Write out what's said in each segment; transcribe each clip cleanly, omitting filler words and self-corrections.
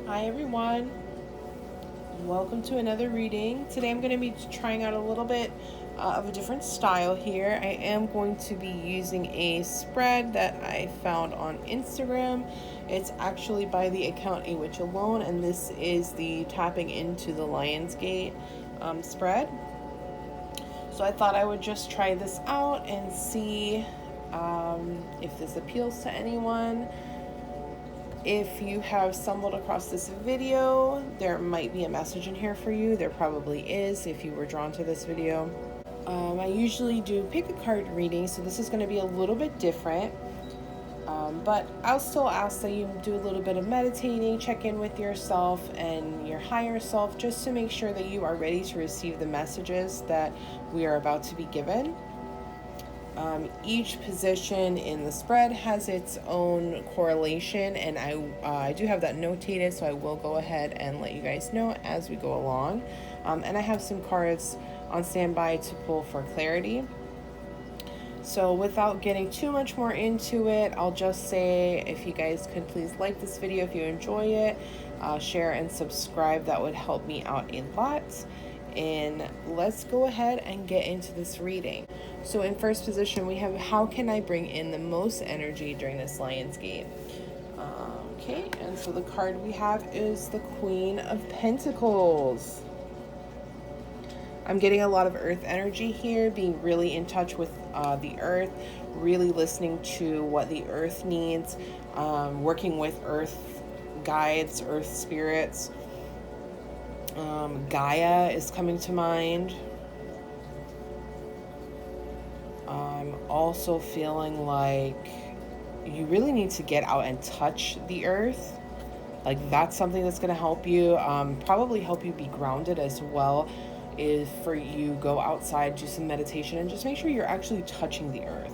Hi everyone, welcome to another reading. Today I'm going to be trying out a little bit of a different style here. I am going to be using a spread that I found on Instagram. It's actually by the account A Witch Alone, and this is the Tapping into the Lionsgate spread. So I thought I would just try this out and see if this appeals to anyone. If you have stumbled across this video, there might be a message in here for you. There probably is if you were drawn to this video. I usually do pick a card reading, so this is going to be a little bit different. But I'll still ask that you do a little bit of meditating, check in with yourself and your higher self, just to make sure that you are ready to receive the messages that we are about to be given. Each position in the spread has its own correlation, and I do have that notated, so I will go ahead and let you guys know as we go along. And I have some cards on standby to pull for clarity. So without getting too much more into it, I'll just say if you guys could please like this video if you enjoy it, share and subscribe. That would help me out a lot. And let's go ahead and get into this reading. So in first position, we have how can I bring in the most energy during this Lionsgate? Okay, and so the card we have is the Queen of Pentacles. I'm getting a lot of earth energy here, being really in touch with the earth, really listening to what the earth needs, working with earth guides, earth spirits. Gaia is coming to mind. I'm also feeling like you really need to get out and touch the earth. Like that's something that's going to help you, probably help you be grounded as well, is for you go outside, do some meditation, and just make sure you're actually touching the earth.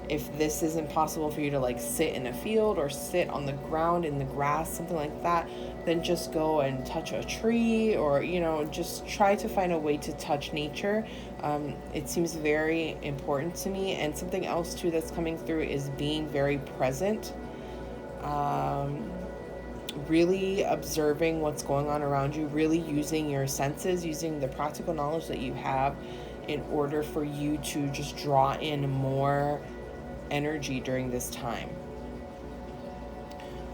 If this isn't possible for you to like sit in a field or sit on the ground in the grass, something like that, then just go and touch a tree, or just try to find a way to touch nature. It seems very important to me. And something else too that's coming through is being very present, really observing what's going on around you, really using your senses, using the practical knowledge that you have in order for you to just draw in more energy during this time.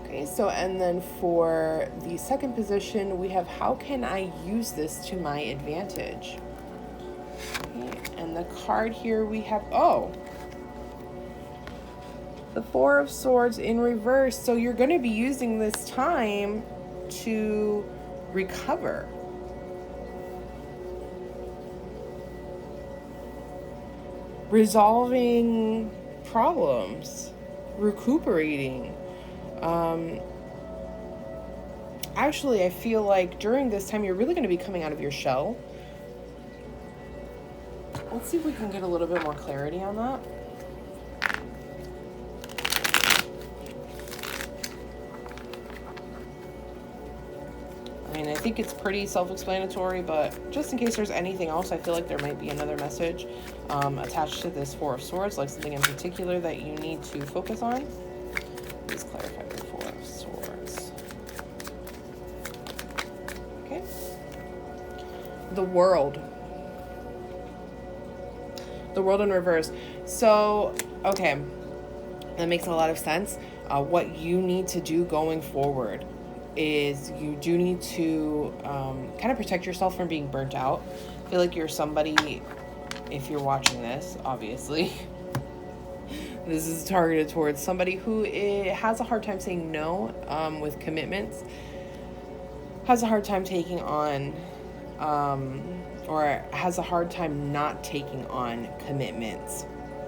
Okay, so and then for the second position, we have how can I use this to my advantage? Okay, and the card here we have, the Four of Swords in reverse. So you're going to be using this time to recover. Resolving problems, recuperating. Actually, I feel like during this time you're really going to be coming out of your shell. Let's see if we can get a little bit more clarity on that. I mean, I think it's pretty self-explanatory, but just in case there's anything else, I feel like there might be another message attached to this Four of Swords, like something in particular that you need to focus on. Please clarify the Four of Swords. Okay. The World. The World in reverse. So, okay, that makes a lot of sense. What you need to do going forward is you do need to kind of protect yourself from being burnt out. I feel like you're somebody, if you're watching this, obviously, this is targeted towards somebody who has a hard time saying no with commitments, has a hard time taking on, or has a hard time not taking on commitments,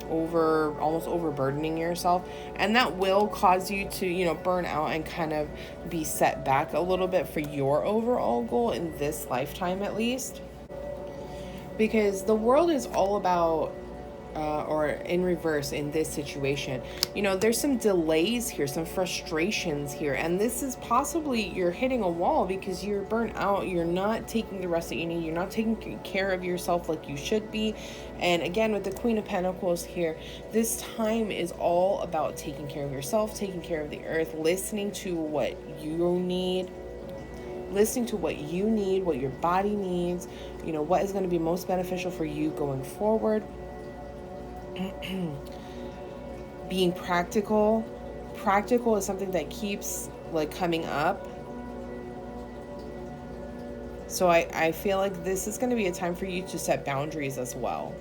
almost overburdening yourself, and that will cause you to burn out and kind of be set back a little bit for your overall goal in this lifetime, at least, because the world is all about or in reverse in this situation, you know, there's some delays here, some frustrations here, and this is possibly you're hitting a wall because you're burnt out, you're not taking the rest that you need, you're not taking care of yourself like you should be. And again, with the Queen of Pentacles here, this time is all about taking care of yourself, taking care of the earth, listening to what you need, what your body needs, you know, what is going to be most beneficial for you going forward. Being practical is something that keeps like coming up. So I feel like this is going to be a time for you to set boundaries as well,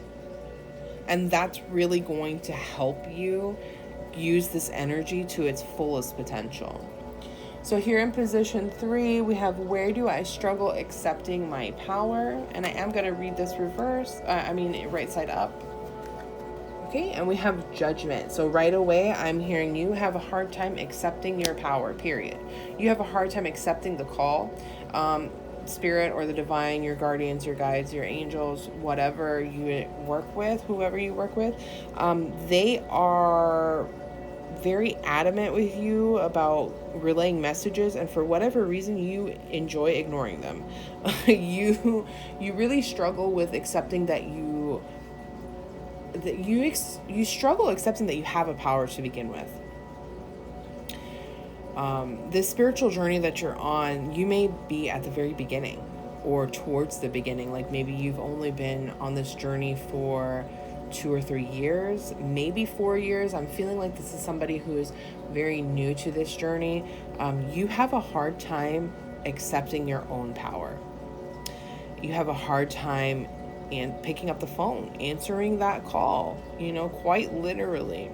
and that's really going to help you use this energy to its fullest potential. So here in position 3, we have, where do I struggle accepting my power? And I am going to read this right side up. Okay, and we have judgment. So right away, I'm hearing you have a hard time accepting your power, period. You have a hard time accepting the call. Spirit or the divine, your guardians, your guides, your angels, whatever you work with, whoever you work with, they are very adamant with you about relaying messages, and for whatever reason you enjoy ignoring them. you really struggle with accepting that you struggle accepting that you have a power to begin with. This spiritual journey that you're on, you may be at the very beginning or towards the beginning. Like maybe you've only been on this journey for 2 or 3 years, maybe 4 years. I'm feeling like this is somebody who is very new to this journey. You have a hard time accepting your own power. You have a hard time picking up the phone, answering that call, you know, quite literally.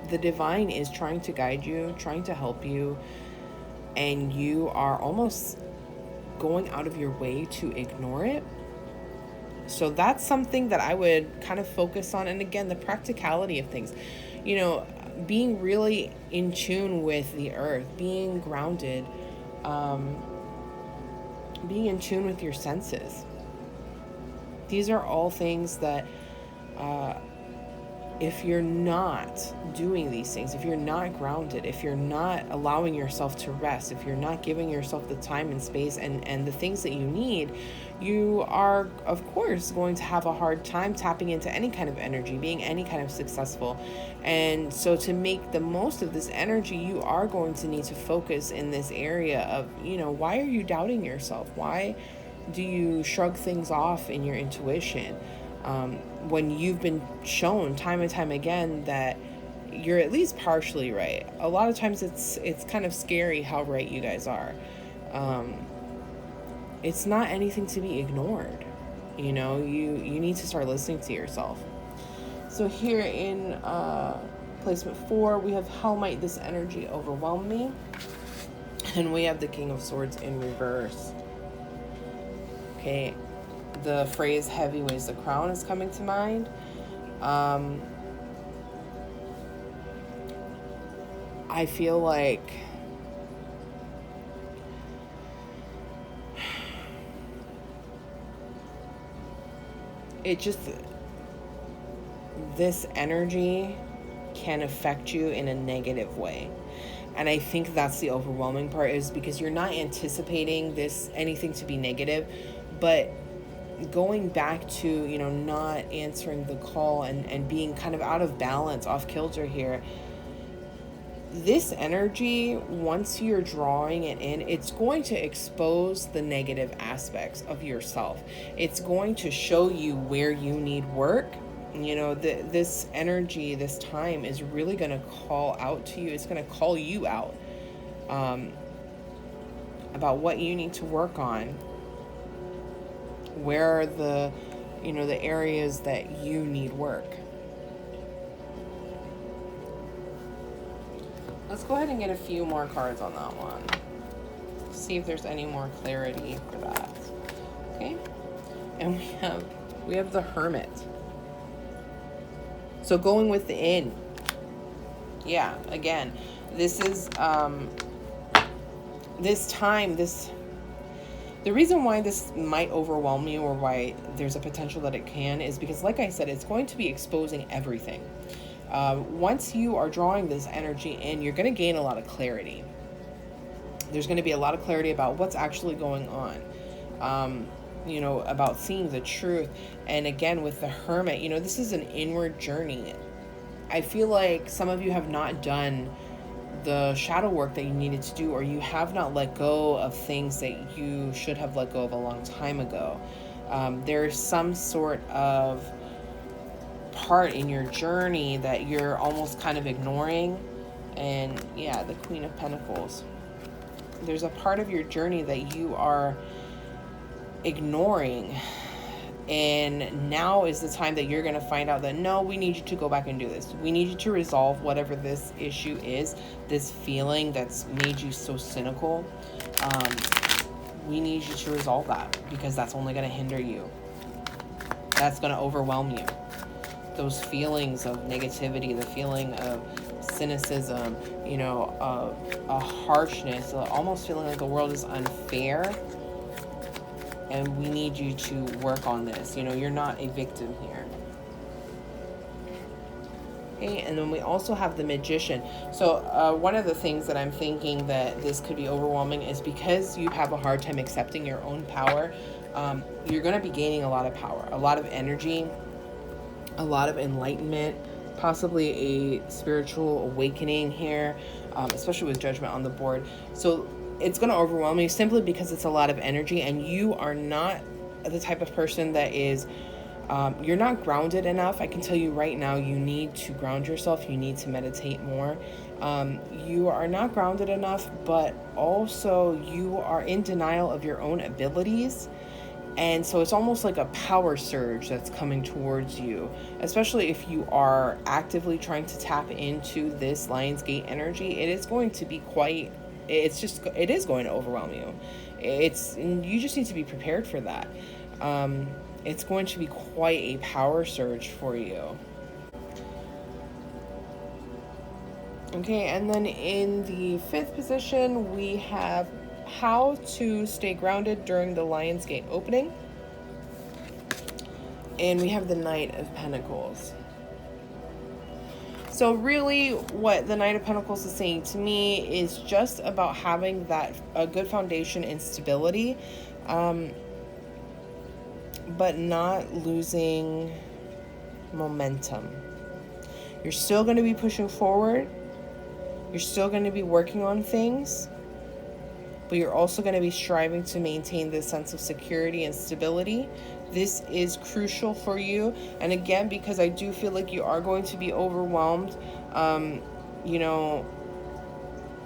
The divine is trying to guide you, trying to help you, and you are almost going out of your way to ignore it. So that's something that I would kind of focus on. And again, the practicality of things, you know, being really in tune with the earth, being grounded, being in tune with your senses. These are all things that, if you're not doing these things, if you're not grounded, if you're not allowing yourself to rest, if you're not giving yourself the time and space and the things that you need, you are, of course, going to have a hard time tapping into any kind of energy, being any kind of successful. And so to make the most of this energy, you are going to need to focus in this area of, you know, why are you doubting yourself? Why do you shrug things off in your intuition? When you've been shown time and time again that you're at least partially right. A lot of times it's kind of scary how right you guys are. It's not anything to be ignored. You know, you need to start listening to yourself. So here in placement 4, we have, how might this energy overwhelm me? And we have the King of Swords in reverse. Okay. The phrase heavy weighs the crown is coming to mind. I feel like this energy can affect you in a negative way. And I think that's the overwhelming part, is because you're not anticipating anything to be negative, but going back to, you know, not answering the call and being kind of out of balance, off kilter here. This energy, once you're drawing it in, it's going to expose the negative aspects of yourself. It's going to show you where you need work. You know, this energy, this time is really going to call out to you. It's going to call you out about what you need to work on. Where are the areas that you need work? Let's go ahead and get a few more cards on that one. See if there's any more clarity for that. Okay. And we have the Hermit. So going within. Yeah, again, this is this time, The reason why this might overwhelm you, or why there's a potential that it can, is because, like I said, it's going to be exposing everything. Once you are drawing this energy in, you're going to gain a lot of clarity. There's going to be a lot of clarity about what's actually going on, about seeing the truth. And again, with the Hermit, this is an inward journey. I feel like some of you have not done the shadow work that you needed to do, or you have not let go of things that you should have let go of a long time ago. There's some sort of part in your journey that you're almost kind of ignoring. And yeah, the Queen of Pentacles. There's a part of your journey that you are ignoring. And now is the time that you're going to find out that, no, we need you to go back and do this. We need you to resolve whatever this issue is, this feeling that's made you so cynical. We need you to resolve that, because that's only going to hinder you. That's going to overwhelm you. Those feelings of negativity, the feeling of cynicism, a harshness, almost feeling like the world is unfair. And we need you to work on this. You're not a victim here. Okay, and then we also have the Magician. So one of the things that I'm thinking that this could be overwhelming is because you have a hard time accepting your own power. You're going to be gaining a lot of power, a lot of energy, a lot of enlightenment, possibly a spiritual awakening here, especially with Judgment on the board. So it's going to overwhelm you simply because it's a lot of energy, and you are not the type of person that is, you're not grounded enough. I can tell you right now, you need to ground yourself. You need to meditate more. You are not grounded enough, but also you are in denial of your own abilities. And so it's almost like a power surge that's coming towards you, especially if you are actively trying to tap into this Lionsgate energy. It is going to be it is going to overwhelm you. You just need to be prepared for that. It's going to be quite a power surge for you. Okay, and then in the 5th position, we have how to stay grounded during the Lionsgate opening. And we have the Knight of Pentacles. So really what the Knight of Pentacles is saying to me is just about having a good foundation and stability, but not losing momentum. You're still going to be pushing forward. You're still going to be working on things, but you're also going to be striving to maintain this sense of security and stability. This is crucial for you. And again, because I do feel like you are going to be overwhelmed,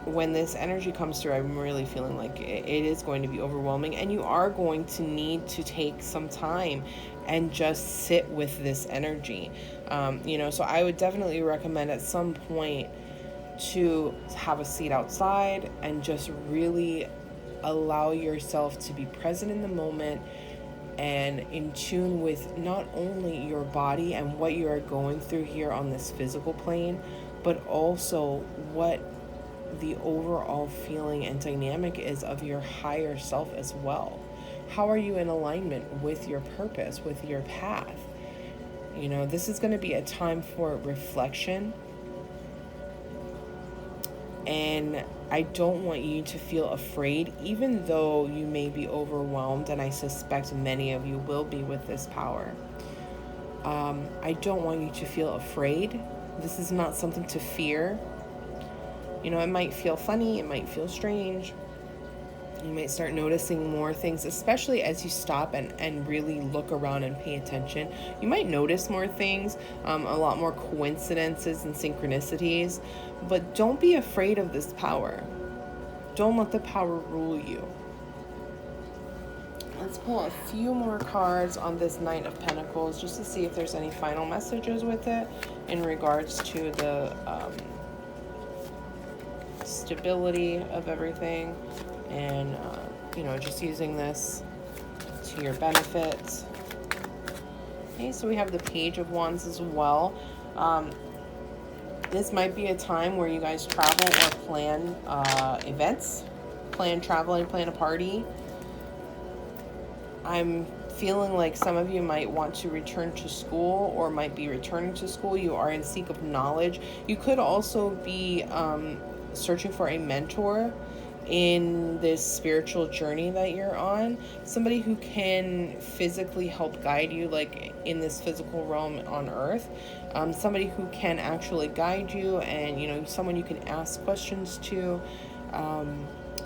when this energy comes through, I'm really feeling like it is going to be overwhelming, and you are going to need to take some time and just sit with this energy. So I would definitely recommend at some point to have a seat outside and just really allow yourself to be present in the moment and in tune with not only your body and what you are going through here on this physical plane, but also what the overall feeling and dynamic is of your higher self as well. How are you in alignment with your purpose, with your path? This is going to be a time for reflection. And I don't want you to feel afraid, even though you may be overwhelmed, and I suspect many of you will be with this power. I don't want you to feel afraid. This is not something to fear. It might feel funny, it might feel strange. You might start noticing more things, especially as you stop and really look around and pay attention. You might notice more things, a lot more coincidences and synchronicities, but don't be afraid of this power. Don't let the power rule you. Let's pull a few more cards on this Knight of Pentacles just to see if there's any final messages with it in regards to the stability of everything. And, just using this to your benefit. Okay, so we have the Page of Wands as well. This might be a time where you guys travel or plan events, plan traveling, plan a party. I'm feeling like some of you might want to return to school or might be returning to school. You are in seek of knowledge. You could also be searching for a mentor in this spiritual journey that you're on, somebody who can physically help guide you, like in this physical realm on earth, somebody who can actually guide you, and someone you can ask questions to,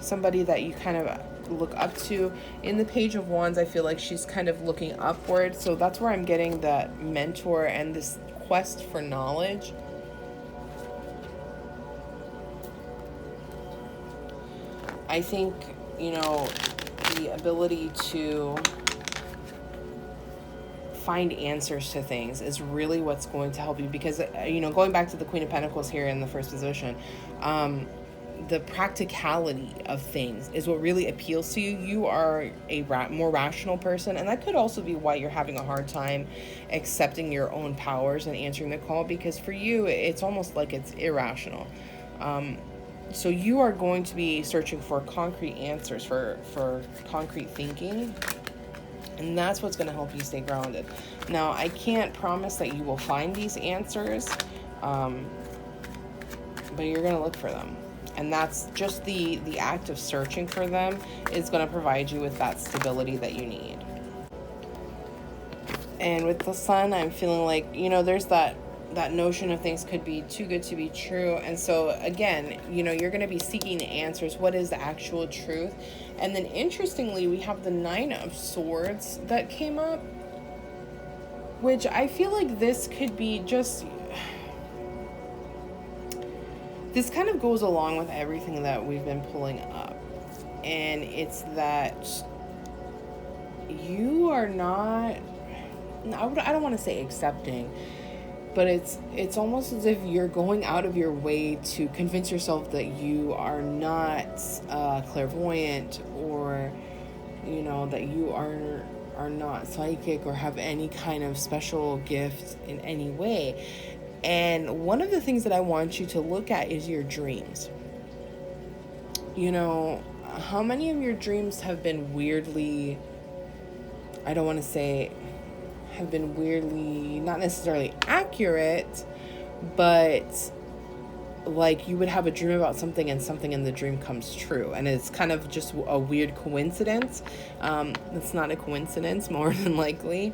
somebody that you kind of look up to. In the Page of Wands, I feel like she's kind of looking upward, so that's where I'm getting that mentor and this quest for knowledge. I think, the ability to find answers to things is really what's going to help you, because, going back to the Queen of Pentacles here in the first position, the practicality of things is what really appeals to you. You are a more rational person, and that could also be why you're having a hard time accepting your own powers and answering the call, because for you, it's almost like it's irrational. So you are going to be searching for concrete answers, for concrete thinking, and that's what's going to help you stay grounded. Now, I can't promise that you will find these answers, but you're going to look for them. And that's just the act of searching for them is going to provide you with that stability that you need. And with the Sun, I'm feeling like, there's that notion of things could be too good to be true. And so again, you're going to be seeking the answers. What is the actual truth? And then interestingly, we have the 9 of Swords that came up, which I feel like this could be just... This kind of goes along with everything that we've been pulling up. And it's that you are not... I don't want to say accepting, but it's almost as if you're going out of your way to convince yourself that you are not clairvoyant, or that you are not psychic or have any kind of special gift in any way. And one of the things that I want you to look at is your dreams. How many of your dreams have been weirdly, I don't want to say have been weirdly, not necessarily accurate, but like you would have a dream about something and something in the dream comes true, and it's kind of just a weird coincidence. It's not a coincidence, more than likely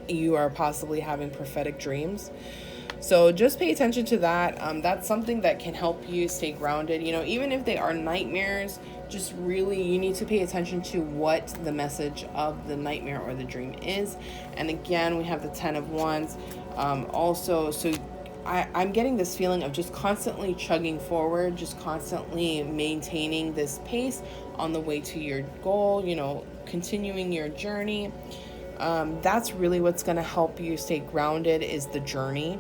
you are possibly having prophetic dreams. So just pay attention to that. That's something that can help you stay grounded. Even if they are nightmares, just really, you need to pay attention to what the message of the nightmare or the dream is. And again, we have the 10 of Wands. Also, so I'm getting this feeling of just constantly chugging forward, just constantly maintaining this pace on the way to your goal, continuing your journey. That's really what's going to help you stay grounded, is the journey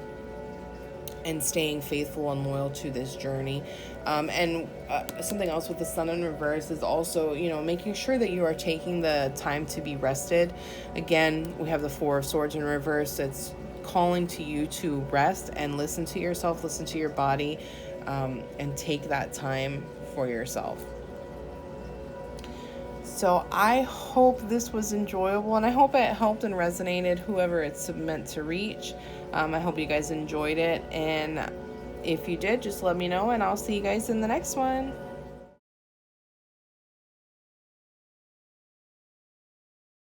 and staying faithful and loyal to this journey. And something else with the Sun in reverse is also, making sure that you are taking the time to be rested. Again, we have the 4 of Swords in reverse. It's calling to you to rest and listen to yourself, listen to your body, and take that time for yourself. So I hope this was enjoyable, and I hope it helped and resonated whoever it's meant to reach. I hope you guys enjoyed it, and if you did, just let me know, and I'll see you guys in the next one.